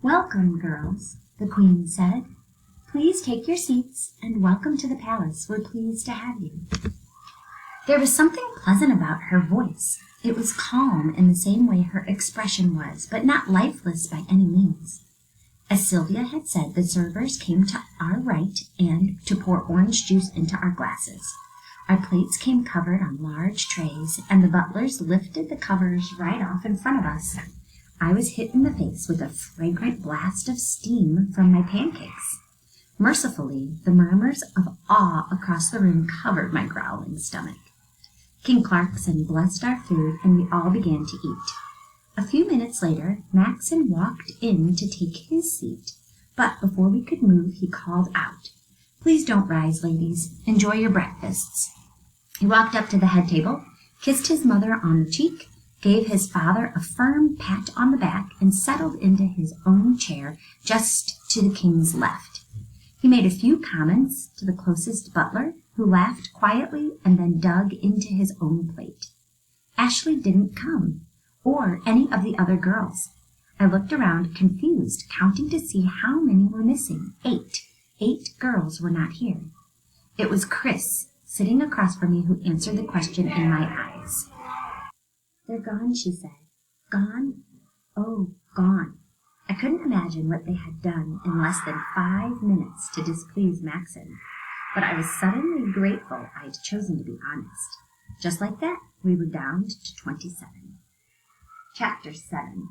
"Welcome, girls," the Queen said. "Please take your seats, and welcome to the palace. We're pleased to have you." There was something pleasant about her voice. It was calm in the same way her expression was, but not lifeless by any means. As Sylvia had said, the servers came to our right and to pour orange juice into our glasses. Our plates came covered on large trays, and the butlers lifted the covers right off in front of us. I was hit in the face with a fragrant blast of steam from my pancakes. Mercifully, the murmurs of awe across the room covered my growling stomach. King Clarkson blessed our food, and we all began to eat. A few minutes later, Maxon walked in to take his seat, but before we could move, he called out, "Please don't rise, ladies. Enjoy your breakfasts." He walked up to the head table, kissed his mother on the cheek, gave his father a firm pat on the back, and settled into his own chair just to the king's left. He made a few comments to the closest butler, who laughed quietly and then dug into his own plate. Ashley didn't come, or any of the other girls. I looked around, confused, counting to see how many were missing. 8. 8 girls were not here. It was Chris, sitting across from me, who answered the question in my eyes. "They're gone," she said. "Gone? Oh, gone." I couldn't imagine what they had done in less than 5 minutes to displease Maxon, but I was suddenly grateful I'd chosen to be honest. Just like that, we were down to 27. Chapter 7.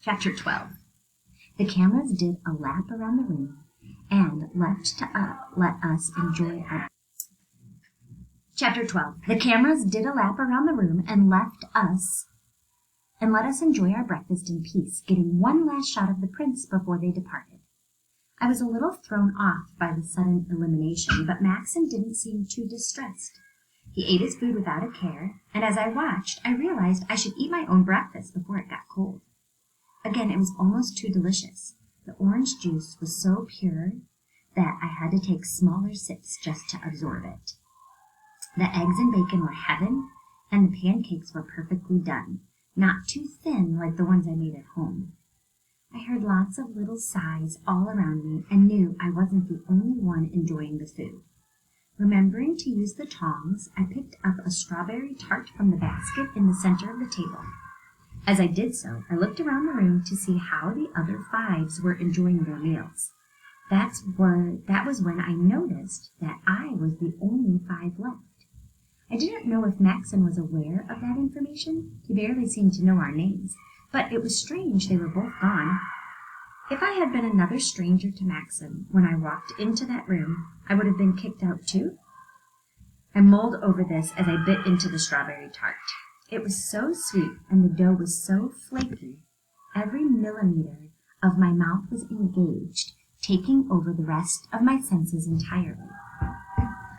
Chapter 12. The cameras did a lap around the room and let us enjoy our... Chapter 12. The cameras did a lap around the room and let us enjoy our breakfast in peace, getting one last shot of the prince before they departed. I was a little thrown off by the sudden elimination, but Maxon didn't seem too distressed. He ate his food without a care, and as I watched, I realized I should eat my own breakfast before it got cold. Again, it was almost too delicious. The orange juice was so pure that I had to take smaller sips just to absorb it. The eggs and bacon were heaven, and the pancakes were perfectly done, not too thin like the ones I made at home. I heard lots of little sighs all around me and knew I wasn't the only one enjoying the food. Remembering to use the tongs, I picked up a strawberry tart from the basket in the center of the table. As I did so, I looked around the room to see how the other 5s were enjoying their meals. That was when I noticed that I was the only 5 left. I didn't know if Maxon was aware of that information. He barely seemed to know our names, but it was strange they were both gone. If I had been another stranger to Maxon when I walked into that room, I would have been kicked out too. I mulled over this as I bit into the strawberry tart. It was so sweet and the dough was so flaky. Every millimeter of my mouth was engaged, taking over the rest of my senses entirely.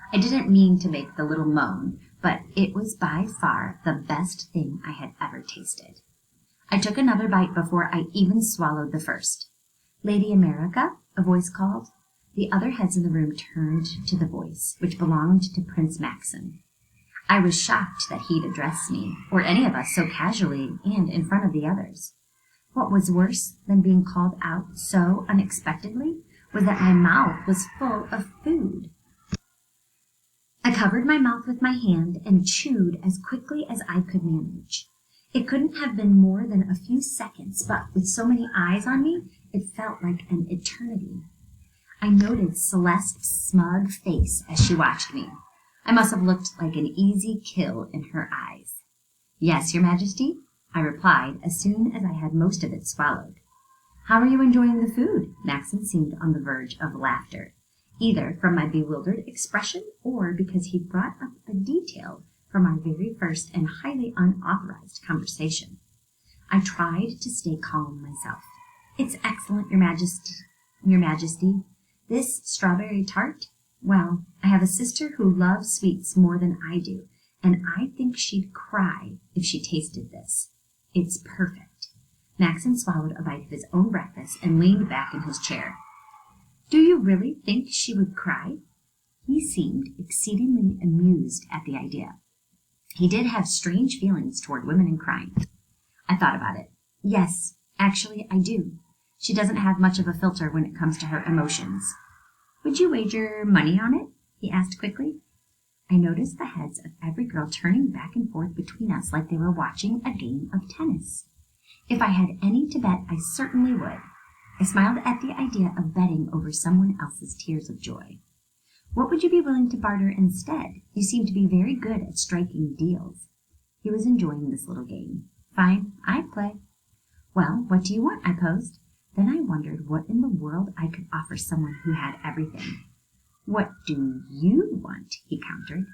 I didn't mean to make the little moan, but it was by far the best thing I had ever tasted. I took another bite before I even swallowed the first. "Lady America?" a voice called. The other heads in the room turned to the voice, which belonged to Prince Maxon. I was shocked that he'd address me, or any of us, so casually and in front of the others. What was worse than being called out so unexpectedly was that my mouth was full of food. I covered my mouth with my hand and chewed as quickly as I could manage. It couldn't have been more than a few seconds, but with so many eyes on me, it felt like an eternity. I noted Celeste's smug face as she watched me. I must have looked like an easy kill in her eyes. "Yes, Your Majesty," I replied as soon as I had most of it swallowed. "How are you enjoying the food?" Maxon seemed on the verge of laughter, either from my bewildered expression or because he brought up a detail from our very first and highly unauthorized conversation. I tried to stay calm myself. "It's excellent, Your Majesty. This strawberry tart? Well, I have a sister who loves sweets more than I do, and I think she'd cry if she tasted this. It's perfect." Maxon swallowed a bite of his own breakfast and leaned back in his chair. "Do you really think she would cry?" He seemed exceedingly amused at the idea. He did have strange feelings toward women in crime. I thought about it. "Yes, Actually, I do. She doesn't have much of a filter when it comes to her emotions. Would you wager money on it? He asked quickly. I noticed the heads of every girl turning back and forth between us like they were watching a game of tennis. If I had any to bet, I certainly would. I smiled at the idea of betting over someone else's tears of joy. What would you be willing to barter instead? You seem to be very good at striking deals. He was enjoying this little game. Fine, I'd play. Well, what do you want? I posed. Then I wondered what in the world I could offer someone who had everything. What do you want? He countered.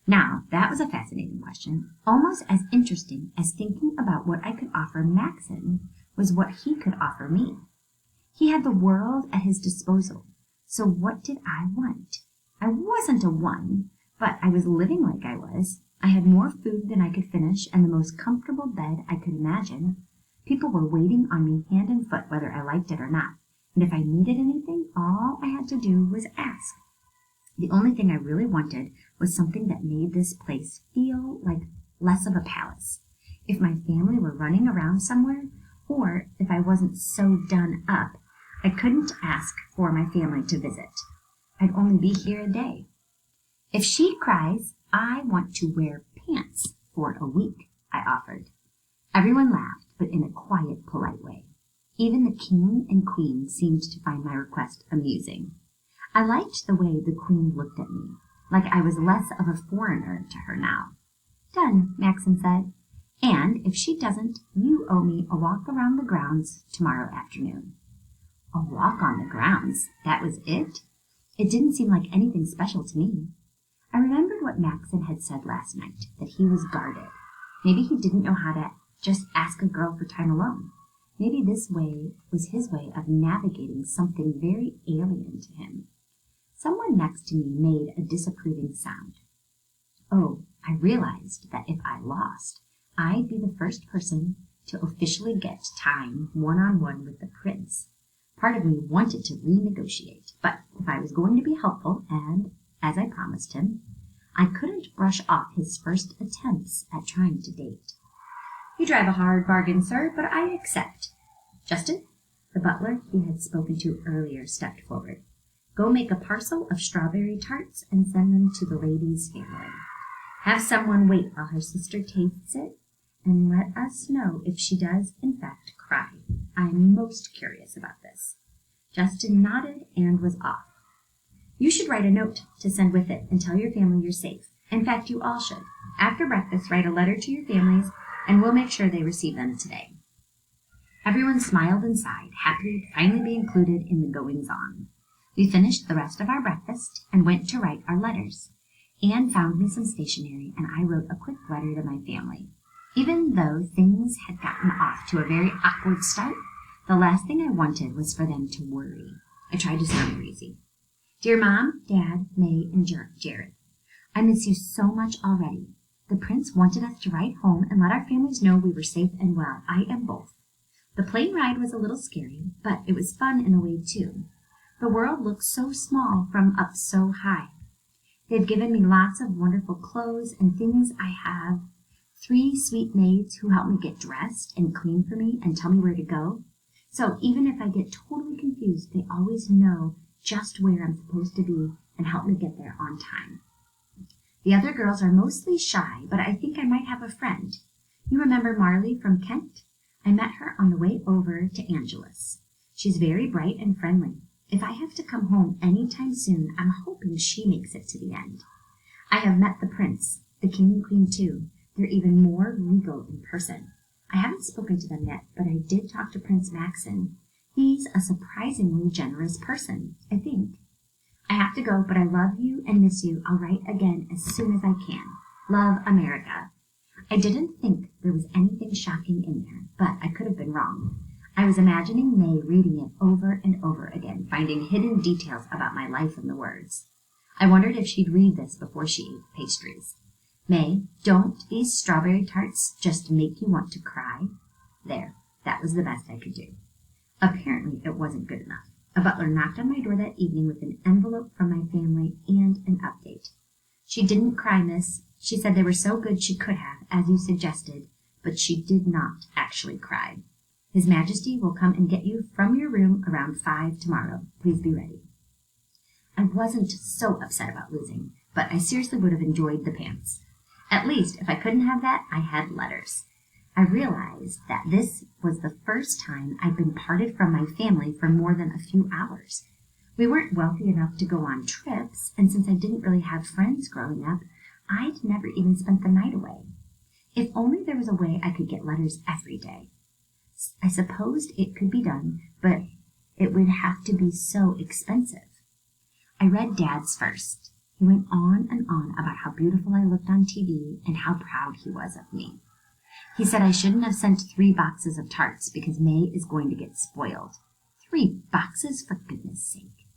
Now, that was a fascinating question. Almost as interesting as thinking about what I could offer Maxon was what he could offer me. He had the world at his disposal. So what did I want? I wasn't a one, but I was living like I was. I had more food than I could finish and the most comfortable bed I could imagine. People were waiting on me hand and foot whether I liked it or not. And if I needed anything, all I had to do was ask. The only thing I really wanted was something that made this place feel like less of a palace. If my family were running around somewhere, or if I wasn't so done up, I couldn't ask for my family to visit. I'd only be here a day. If she cries, I want to wear pants for a week, I offered. Everyone laughed, but in a quiet, polite way. Even the king and queen seemed to find my request amusing. I liked the way the queen looked at me, like I was less of a foreigner to her now. Done, Maxon said. And if she doesn't, you owe me a walk around the grounds tomorrow afternoon. A walk on the grounds, that was it? It didn't seem like anything special to me. I remembered what Maxon had said last night, that he was guarded. Maybe he didn't know how to just ask a girl for time alone. Maybe this way was his way of navigating something very alien to him. Someone next to me made a disapproving sound. Oh, I realized that if I lost, I'd be the first person to officially get time one-on-one with the prince. Part of me wanted to renegotiate, but if I was going to be helpful, and as I promised him, I couldn't brush off his first attempts at trying to date. You drive a hard bargain, sir, but I accept. Justin, the butler he had spoken to earlier stepped forward. Go make a parcel of strawberry tarts and send them to the lady's family. Have someone wait while her sister tastes it, and let us know if she does, in fact, cry. I'm most curious about this. Justin nodded and was off. You should write a note to send with it and tell your family you're safe. In fact, you all should. After breakfast, write a letter to your families, and we'll make sure they receive them today. Everyone smiled and sighed, happy to finally be included in the goings-on. We finished the rest of our breakfast and went to write our letters. Anne found me some stationery, and I wrote a quick letter to my family. Even though things had gotten off to a very awkward start, the last thing I wanted was for them to worry. I tried to sound breezy. Dear Mom, Dad, May, and Jared, I miss you so much already. The prince wanted us to write home and let our families know we were safe and well. I am both. The plane ride was a little scary, but it was fun in a way too. The world looks so small from up so high. They've given me lots of wonderful clothes and things I have. 3 sweet maids who help me get dressed and clean for me and tell me where to go. So even if I get totally confused, they always know just where I'm supposed to be and help me get there on time. The other girls are mostly shy, but I think I might have a friend. You remember Marley from Kent? I met her on the way over to Angelus. She's very bright and friendly. If I have to come home any time soon, I'm hoping she makes it to the end. I have met the prince, the king and queen too. They're even more regal in person. I haven't spoken to them yet, but I did talk to Prince Maxon. He's a surprisingly generous person, I think. I have to go, but I love you and miss you. I'll write again as soon as I can. Love, America. I didn't think there was anything shocking in there, but I could have been wrong. I was imagining May reading it over and over again, finding hidden details about my life in the words. I wondered if she'd read this before she ate pastries. May, don't these strawberry tarts just make you want to cry? There, that was the best I could do. Apparently it wasn't good enough. A butler knocked on my door that evening with an envelope from my family and an update. She didn't cry, miss. She said they were so good she could have, as you suggested, but she did not actually cry. His Majesty will come and get you from your room around 5 tomorrow. Please be ready. I wasn't so upset about losing, but I seriously would have enjoyed the pants. At least, if I couldn't have that, I had letters. I realized that this was the first time I'd been parted from my family for more than a few hours. We weren't wealthy enough to go on trips, and since I didn't really have friends growing up, I'd never even spent the night away. If only there was a way I could get letters every day. I supposed it could be done, but it would have to be so expensive. I read Dad's first. He went on and on about how beautiful I looked on TV and how proud he was of me. He said I shouldn't have sent 3 boxes of tarts because May is going to get spoiled. 3 boxes, for goodness sake.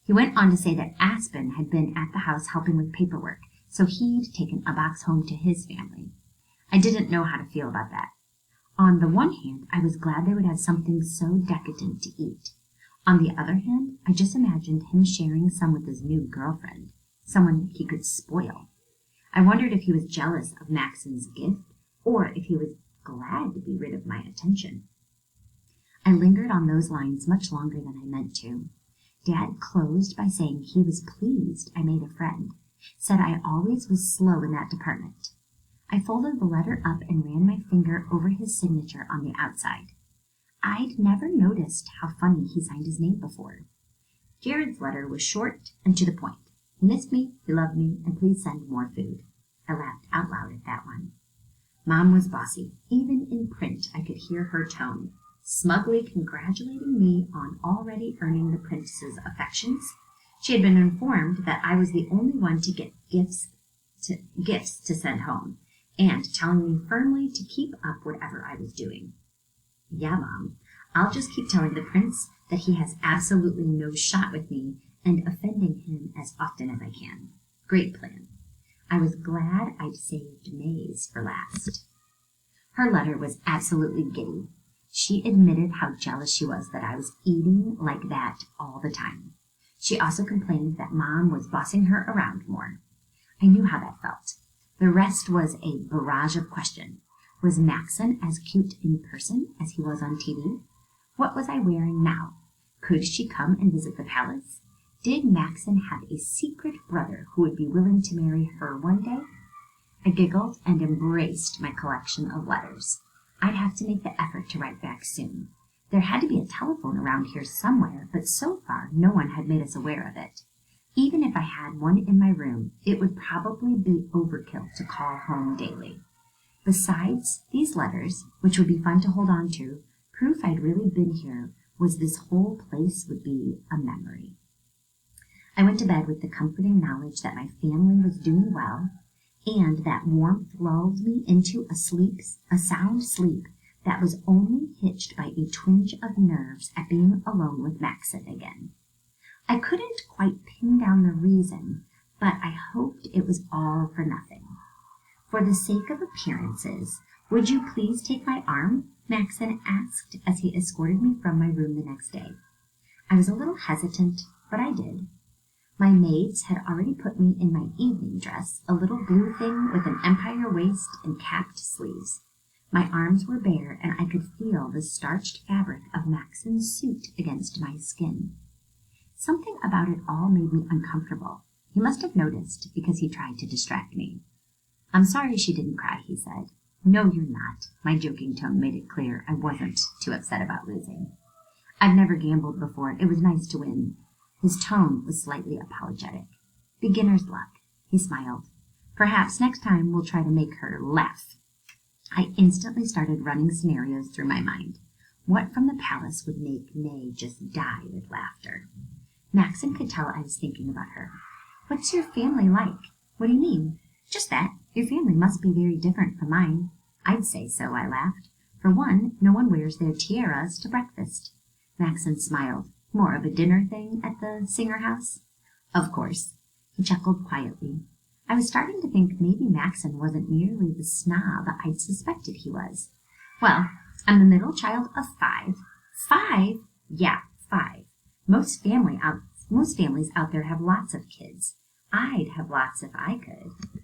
He went on to say that Aspen had been at the house helping with paperwork, so he'd taken a box home to his family. I didn't know how to feel about that. On the one hand, I was glad they would have something so decadent to eat. On the other hand, I just imagined him sharing some with his new girlfriend, someone he could spoil. I wondered if he was jealous of Maxon's gift, or if he was glad to be rid of my attention. I lingered on those lines much longer than I meant to. Dad closed by saying he was pleased I made a friend, said I always was slow in that department. I folded the letter up and ran my finger over his signature on the outside. I'd never noticed how funny he signed his name before. Jared's letter was short and to the point. He missed me, he loved me, and please send more food. I laughed out loud at that one. Mom was bossy. Even in print, I could hear her tone, smugly congratulating me on already earning the princess's affections. She had been informed that I was the only one to get gifts to send home, and telling me firmly to keep up whatever I was doing. Yeah, Mom, I'll just keep telling the prince that he has absolutely no shot with me and offending him as often as I can. Great plan. I was glad I'd saved May's for last. Her letter was absolutely giddy. She admitted how jealous she was that I was eating like that all the time. She also complained that Mom was bossing her around more. I knew how that felt. The rest was a barrage of questions. Was Maxon as cute in person as he was on TV? What was I wearing now? Could she come and visit the palace? Did Maxon have a secret brother who would be willing to marry her one day? I giggled and embraced my collection of letters. I'd have to make the effort to write back soon. There had to be a telephone around here somewhere, but so far no one had made us aware of it. Even if I had one in my room, it would probably be overkill to call home daily. Besides these letters, which would be fun to hold on to, proof I'd really been here was this whole place would be a memory. I went to bed with the comforting knowledge that my family was doing well, and that warmth lulled me into a sound sleep that was only hitched by a twinge of nerves at being alone with Maxon again. I couldn't quite pin down the reason, but I hoped it was all for nothing. For the sake of appearances, would you please take my arm? Maxon asked as he escorted me from my room the next day. I was a little hesitant, but I did. My maids had already put me in my evening dress, a little blue thing with an empire waist and capped sleeves. My arms were bare, and I could feel the starched fabric of Maxon's suit against my skin. Something about it all made me uncomfortable. He must have noticed, because he tried to distract me. I'm sorry she didn't cry, he said. No, you're not. My joking tone made it clear I wasn't too upset about losing. I've never gambled before. It was nice to win. His tone was slightly apologetic. Beginner's luck. He smiled. Perhaps next time we'll try to make her laugh. I instantly started running scenarios through my mind. What from the palace would make May just die with laughter? Maxon could tell I was thinking about her. What's your family like? What do you mean? Just that. Your family must be very different from mine. I'd say so, I laughed. For one, no one wears their tiaras to breakfast. Maxon smiled. More of a dinner thing at the Singer house? Of course. He chuckled quietly. I was starting to think maybe Maxon wasn't nearly the snob I'd suspected he was. Well, I'm the middle child of 5. 5? Yeah, 5. Most families out there have lots of kids. I'd have lots if I could.